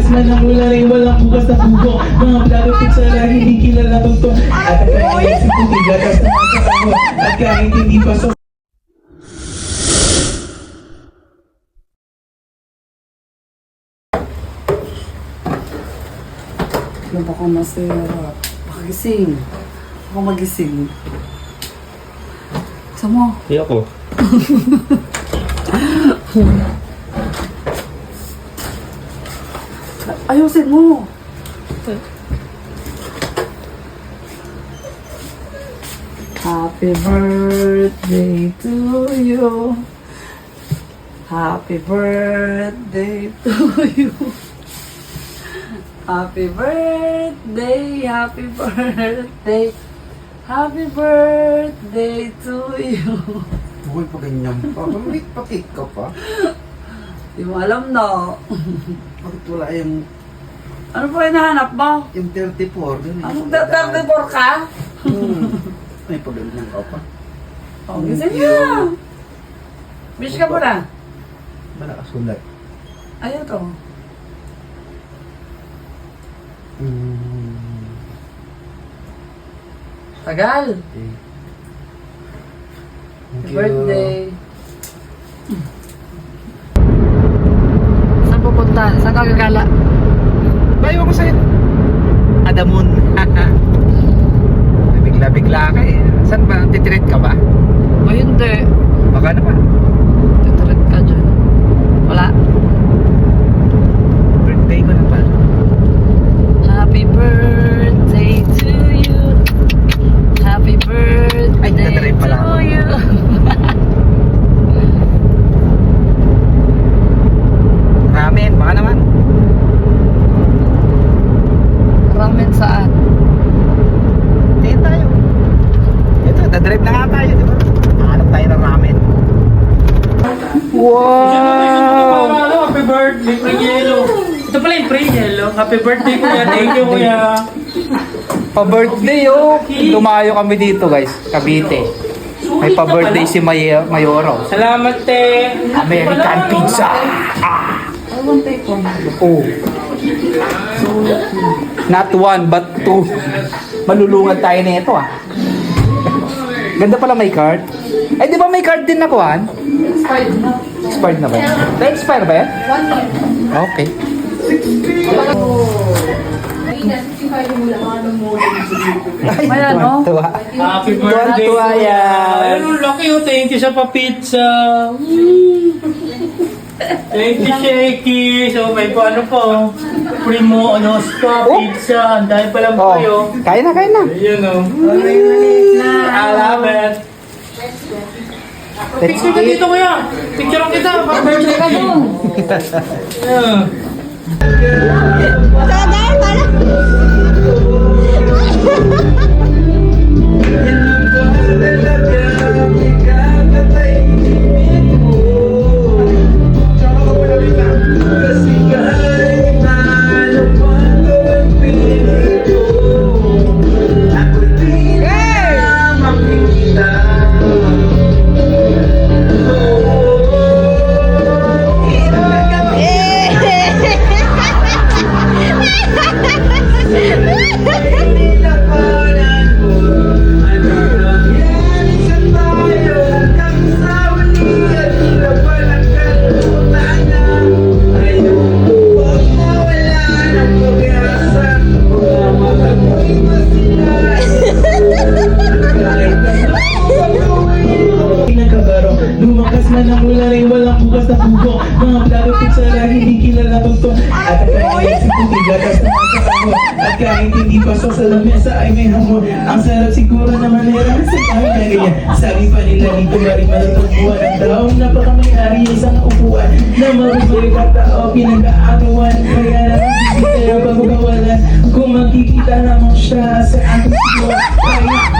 man ang ulalay, walang bukas na pugo. Mga plato kutsara, hindi kilala tugtong. At ang kanyang si puti, gatas na nasa kango. At kahit hindi pa so Ano ba kung masarap? Pagising. Ako magising. Gusto mo? Hindi ako. Ayusin mo. Happy birthday to you. Happy birthday to you. Happy birthday, happy birthday, happy birthday to you. Buhay pa ganyan pa. Mamit patik ka pa. Di mo alam na. Bakit wala yung Ano po hinahanap mo? 34? Ganun. Anong 34 ka? May paganyan ka pa. Oh, gising na. Wish ka muna. Malakas ulat. Ayaw to. Tagal. Okay. Happy birthday. Saan pupunta? Saan ka gagala? Bayo ko sa'yo. Adamun. Bigla-bigla ka eh. Saan ba? Titreat ka ba? O hindi. Baka naman. Tutulit ka dyan. Wala. Birthday ko na pala. Happy birthday to you. Happy birthday Ay, nadrive pala to ako. you. Ramen, baka naman. Ramen saan? Tingin tayo. Ito, dadrive na nga tayo, di ba? Hanap tayo ng ramen. Wow! Happy birthday, Priyelo. Ito pala yung Priyelo. Happy birthday, kuya. Thank you, kuya. Pa-birthday oh! Lumayo kami dito guys, Cavite. May pa-birthday si Mayoro. Salamat, te. American pizza! Ah! I won't take one. Oh. Not one, but two. Malulungan tayo na ito ah. Ganda pala may card. Ay, di ba may card din na kuhan? Expired na. Expired na ba yan? Na-expire ba yan? 1 year. Okay. May ano? Tuwa. Happy birthday, Tuwa kuya. yan. Ayun, laki oh. Thank you sa pa-pizza. Thank you, Shaky. So, may po ano po. Primo, ano, spa, Oh. pizza. Ang dahil pala po kayo. Oh, kain na, kain na. Ayun, oh. I love it. Let's Picture ka eat. dito, kuya. Picture ang kita. Pa-birthday ka doon. Yeah. Lumakas man ang ulalay, walang bukas na pugo. Mga plato kutsara, hindi kilala tugtong. At ang kanyang si puti, gatas na nasa kango. At kahit hindi pasok sa lamesa ay may hamon. Ang sarap siguro na manera sa kami na ganyan. Sabi pa nila dito maring matatagpuan ang taong napakamayari isang upuan na marumay katao pinag-aatuan. Kaya naman bisita bago kawalan. Kung makikita lamang siya sa ating siguro, kaya